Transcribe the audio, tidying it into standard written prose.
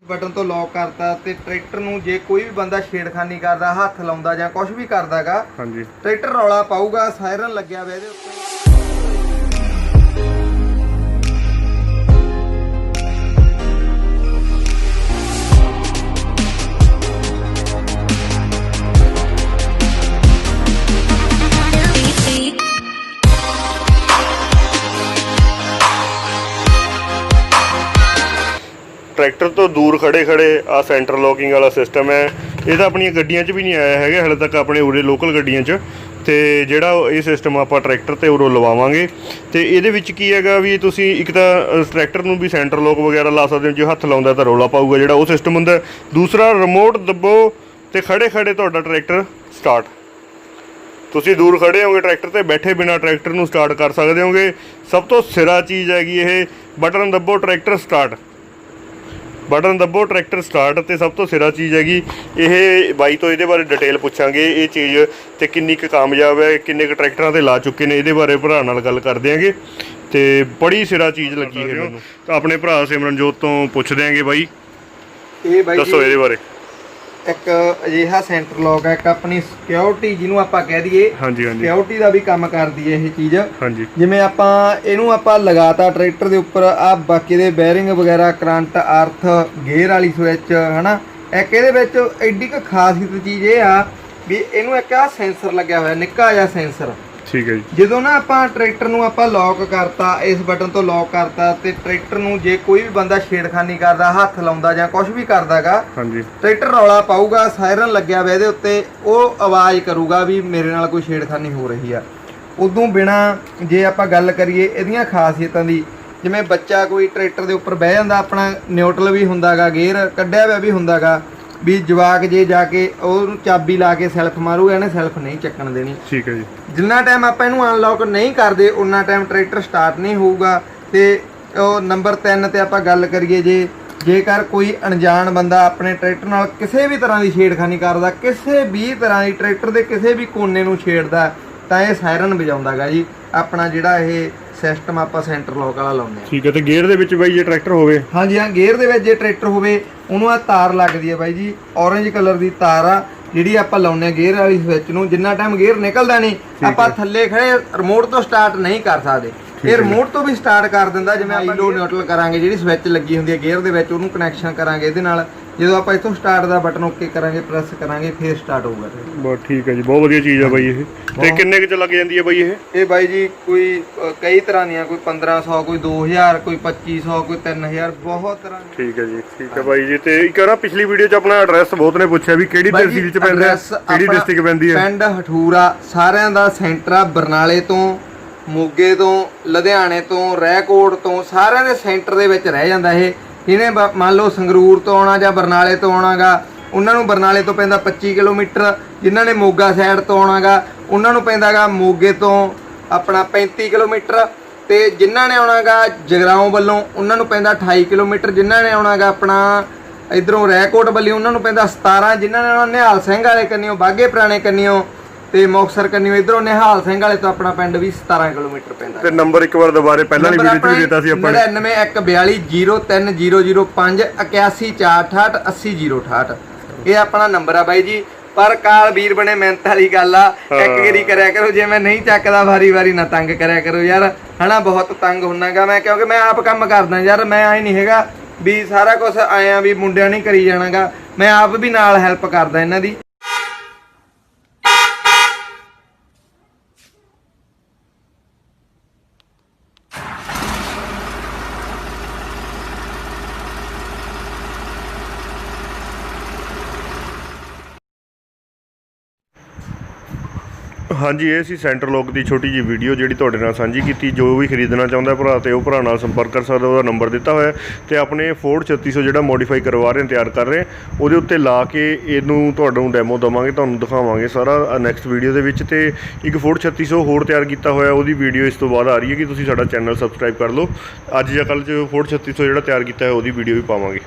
Button तो lock करता ते ट्रैक्टर नूं जे कोई भी बंदा छेड़खानी करदा हत्थ लाउंदा जां कुछ भी करदागा ट्रैक्टर रौला पाऊगा सायरन लग्या होया इहदे उत्ते। ट्रैक्टर तो दूर खड़े खड़े आ सेंटर लॉकिंग वाला सिस्टम है। ये तो अपन गड्डियां च भी नहीं आया है हाले तक अपने उरे लोकल गड्डियां च। तो ਜਿਹੜਾ ਇਹ ਸਿਸਟਮ ਆਪਾਂ ਟਰੈਕਟਰ ਤੇ ਉਰੋਂ ਲਵਾਵਾਂਗੇ ਤੇ ਇਹਦੇ ਵਿੱਚ ਕੀ ਹੈਗਾ ਵੀ ਤੁਸੀਂ ਇੱਕ ਤਾਂ ਟਰੈਕਟਰ ਨੂੰ ਵੀ ਸੈਂਟਰ ਲੋਕ ਵਗੈਰਾ ਲਾ ਸਕਦੇ ਹੋ, ਜੇ ਹੱਥ ਲਾਉਂਦਾ ਤਾਂ ਰੌਲਾ ਪਾਊਗਾ ਜਿਹੜਾ ਉਹ ਸਿਸਟਮ ਹੁੰਦਾ। ਦੂਸਰਾ ਰਿਮੋਟ ਦੱਬੋ ਤੇ ਖੜੇ ਖੜੇ ਤੁਹਾਡਾ ਟਰੈਕਟਰ ਸਟਾਰਟ। ਤੁਸੀਂ ਦੂਰ ਖੜੇ ਹੋਗੇ ਟਰੈਕਟਰ ਤੇ ਬੈਠੇ ਬਿਨਾ ਟਰੈਕਟਰ ਨੂੰ ਸਟਾਰਟ ਕਰ ਸਕਦੇ ਹੋਗੇ। ਸਭ ਤੋਂ ਸਿਰਾ ਚੀਜ਼ ਹੈਗੀ ਇਹ ਬਟਨ ਦੱਬੋ ਟਰੈਕਟਰ ਸਟਾਰਟ। बटन दबो ट्रैक्टर स्टार्ट। तो सब तो सिरा चीज़ हैगी ये बाई तो ये बारे डिटेल पूछांगे ये चीज़ तो किन्नी क कामयाब है, किन्ने क ट्रैक्टरां ते ला चुके हैं, ये बारे भरा नाल गल कर देंगे। तो बड़ी सिरा चीज़ लगी है मैनूं। तो अपने भरा सिमरनजोत तो पुछ देंगे बाई दसो ये बारे। एक अजिहा सेंटर लॉक है, एक अपनी सिक्योरिटी जिन्हों आपां कह दईए सिक्योरिटी का भी काम करदी है ये चीज़। जिवें आपां इहनूं आपां लगाता ट्रैक्टर दे उपर आ बाकी दे बैरिंग वगैरह करंट अर्थ गेयर वाली स्विच है ना। एक इहदे विच एडी क खासियत चीज़ ये आ भी इहनूं एक आ सेंसर लग्या होया निक्का जिहा सेंसर। ठीक है जी। ਜਦੋਂ ਨਾ ਆਪਾਂ ਟਰੈਕਟਰ ਨੂੰ ਆਪਾਂ ਲੌਕ ਕਰਤਾ ਇਸ ਬਟਨ ਤੋਂ ਲੌਕ ਕਰਤਾ ਤੇ ਟਰੈਕਟਰ ਨੂੰ ਜੇ ਕੋਈ ਵੀ ਬੰਦਾ ਛੇੜਖਾਨੀ ਕਰਦਾ ਹੱਥ ਲਾਉਂਦਾ ਜਾਂ ਕੁਝ ਵੀ ਕਰਦਾਗਾ ਟਰੈਕਟਰ ਰੌਲਾ ਪਾਊਗਾ ਸਾਇਰਨ ਲੱਗਿਆ ਹੋਇਆ ਇਹਦੇ ਉੱਤੇ ਉਹ ਆਵਾਜ਼ ਕਰੂਗਾ ਵੀ ਮੇਰੇ ਨਾਲ ਕੋਈ ਛੇੜਖਾਨੀ ਹੋ ਰਹੀ ਆ। ਉਦੋਂ ਬਿਨਾ ਜੇ ਆਪਾਂ ਗੱਲ ਕਰੀਏ ਇਹਦੀਆਂ ਖਾਸੀਅਤਾਂ ਦੀ ਜਿਵੇਂ ਬੱਚਾ ਕੋਈ ਟਰੈਕਟਰ ਦੇ ਉੱਪਰ ਬਹਿ ਜਾਂਦਾ ਆਪਣਾ ਨਿਊਟਰਲ ਵੀ ਹੁੰਦਾਗਾ ਗੇਅਰ ਕੱਢਿਆ ਹੋਇਆ ਵੀ ਹੁੰਦਾਗਾ भी जवाक जे जाके और चाबी ला के सैल्फ मारूगा इन्हें सैल्फ नहीं चक्कन देनी। ठीक है जी। जिन्ना टाइम आप इनू अनलॉक नहीं करते उन्ना टाइम ट्रैक्टर स्टार्ट नहीं होगा। तो नंबर 3 ते आप गल करिए जेकर कोई अनजान बंदा अपने ट्रैक्टर नाल किसी भी तरह की छेड़खानी करता किसी भी तरह की ट्रैक्टर के किसी भी कोने नूं छेड़दा तां इह सायरन बजाउंदागा जी अपना जिहड़ा इह सिस्टम आप सेंटर लॉक वाला लाउने। ठीक है। तो gear they which by J tractor होवे हाँ जी हाँ गेयर दे विच जे ट्रैक्टर होवे उहनूं आ तार लगदी है बाई जी ऑरेंज कलर दी तार आ जिहड़ी आपां लाउने गेयर वाली स्विच नूं। जिन्ना टाइम गेयर निकलदा नहीं आपां थल्ले खड़े रिमोट तो स्टार्ट नहीं कर सकदे। ये रिमोट तो भी स्टार्ट कर दिंदा जिवें आपां लो न्यूट्रल करांगे जिहड़ी स्विच लगी हुंदी है गेयर दे विच उहनूं कनैक्शन करांगे इहदे नाल ਜਦੋਂ ਆਪਾਂ ਇੱਥੋਂ ਸਟਾਰਟ ਦਾ ਬਟਨ ਓਕੇ ਕਰਾਂਗੇ ਪ੍ਰੈਸ ਕਰਾਂਗੇ ਫਿਰ ਸਟਾਰਟ ਹੋਊਗਾ। ਬਹੁਤ ਠੀਕ ਹੈ ਜੀ। ਬਹੁਤ ਵਧੀਆ ਚੀਜ਼ ਹੈ ਬਾਈ ਇਹ। ਤੇ ਕਿੰਨੇ ਕੁ ਚ ਲੱਗ ਜਾਂਦੀ ਹੈ ਬਾਈ ਇਹ ਬਾਈ ਜੀ ਕੋਈ ਕਈ ਤਰ੍ਹਾਂ ਦੀਆਂ ਕੋਈ 1500 ਕੋਈ 2000 ਕੋਈ 2500 ਕੋਈ 3000 ਬਹੁਤ ਤਰ੍ਹਾਂ ਦੀ। ਠੀਕ ਹੈ ਜੀ। ਠੀਕ ਹੈ ਬਾਈ ਜੀ। ਤੇ ਇੱਕ ਨਾ ਪਿਛਲੀ ਵੀਡੀਓ ਚ ਆਪਣਾ ਐਡਰੈਸ ਬਹੁਤ ਨੇ ਪੁੱਛਿਆ ਵੀ ਕਿਹੜੀ ਤਹਿਸੀਲ ਚ ਪੈਂਦਾ ਕਿਹੜੀ ਡਿਸਟ੍ਰਿਕਟ ਪੈਂਦੀ ਹੈ। ਪਿੰਡ ਹਠੂਰਾ ਸਾਰਿਆਂ ਦਾ ਸੈਂਟਰ ਆ ਬਰਨਾਲੇ ਤੋਂ ਮੋਗੇ ਤੋਂ ਲੁਧਿਆਣੇ ਤੋਂ ਰੈਕੋਟ ਤੋਂ ਸਾਰਿਆਂ ਦੇ ਸੈਂਟਰ ਦੇ ਵਿੱਚ ਰਹਿ ਜਾਂਦਾ ਇਹ। ਜਿਹਨੇ ਮੰਨ ਲਓ ਸੰਗਰੂਰ ਤੋਂ ਆਉਣਾ ਜਾਂ ਬਰਨਾਲੇ ਤੋਂ ਆਉਣਾਗਾ ਉਹਨਾਂ ਨੂੰ ਬਰਨਾਲੇ ਤੋਂ ਪੈਂਦਾ 25 ਕਿਲੋਮੀਟਰ। ਜਿਨ੍ਹਾਂ ਨੇ ਮੋਗਾ ਸਾਈਡ ਤੋਂ ਆਉਣਾਗਾ ਉਹਨਾਂ ਨੂੰ ਪੈਂਦਾਗਾ ਮੋਗੇ ਤੋਂ ਆਪਣਾ 35 ਕਿਲੋਮੀਟਰ। ਤੇ ਜਿਨ੍ਹਾਂ ਨੇ ਆਉਣਾਗਾ ਜਗਰਾਓਂ ਵੱਲੋਂ ਉਹਨਾਂ ਨੂੰ ਪੈਂਦਾ 28 ਕਿਲੋਮੀਟਰ। ਜਿਨ੍ਹਾਂ ਨੇ ਆਉਣਾਗਾ ਆਪਣਾ ਇਧਰੋਂ ਰੈਕੋਟ ਵੱਲੋਂ ਉਹਨਾਂ ਨੂੰ ਪੈਂਦਾ 17। ਜਿਨ੍ਹਾਂ ਨੇ ਆਉਣਾ ਨਿਹਾਲ ਸਿੰਘ ਵਾਲੇ ਕੰਨਿਓ ਬਾਗੇ ਪੁਰਾਣੇ ਕੰਨਿਓ ਤੇ ਮੁਕਤਸਰ ਕੰਨਿਓ ਇਧਰੋਂ ਨਿਹਾਲ ਸਿੰਘ ਵਾਲੇ ਤੋਂ ਆਪਣਾ ਪਿੰਡ ਵੀ 17 ਕਿਲੋਮੀਟਰ ਪੈਂਦਾ। ਤੇ ਨੰਬਰ ਇੱਕ ਵਾਰ ਦੁਬਾਰੇ ਪਹਿਲਾਂ ਵਾਲੀ ਵੀਡੀਓ 'ਚ ਵੀ ਦਿੱਤਾ ਸੀ ਆਪਾਂ 99140005 ਇਹ ਆਪਣਾ ਨੰਬਰ ਆ ਬਾਈ ਜੀ। ਪਰ ਕਾਲ ਵੀਰ ਬਣੇ ਮਿਹਨਤ ਵਾਲੀ ਗੱਲ ਆ ਇੱਕ ਗਰੀ ਕਰਿਆ ਕਰੋ ਜੇ ਮੈਂ ਨਹੀਂ ਚੱਕਦਾ ਵਾਰੀ ਵਾਰੀ ਨਾ ਤੰਗ ਕਰਿਆ ਕਰੋ ਯਾਰ ਹਨਾ। ਬਹੁਤ ਤੰਗ ਹੁੰਨਾਗਾ ਮੈਂ ਕਿਉਂਕਿ ਮੈਂ ਆਪ ਕੰਮ ਕਰਦਾ ਯਾਰ। ਮੈਂ ਆਏ ਨਹੀਂ ਹੈਗਾ ਵੀ ਸਾਰਾ ਕੁਝ ਆਇਆ ਵੀ ਮੁੰਡਿਆਂ ਨਹੀਂ ਕਰੀ ਜਾਣਾਗਾ। ਮੈਂ ਆਪ ਵੀ ਨਾਲ ਹੈਲਪ ਕਰਦਾ ਇਹਨਾਂ ਦੀ। हाँ जी। ये सी सेंटर लॉक की छोटी जी वीडियो जी तुहाडे नाल सांझी की। जो भी खरीदना चाहता भरा तो वह भरा नाल संपर्क कर सकता। वह नंबर दिता होया तो अपने फोर्ड 3600 जो मॉडिफाई करवा रहे हैं तैयार कर रहे हैं वो उत्ते ला के इनू तुहानू डैमो देवांगे तुहानू दिखावांगे सारा नैक्सट वीडियो के विच। ते एक फोर्ड 3600 होर तैयार किया होया वो वीडियो इस तो बाद आ रही है कि तुसीं साडा चैनल सबसक्राइब कर लो। अज या कल जो फोर्ड 3600 जो तैयार किया है वो वीडियो भी पावांगे।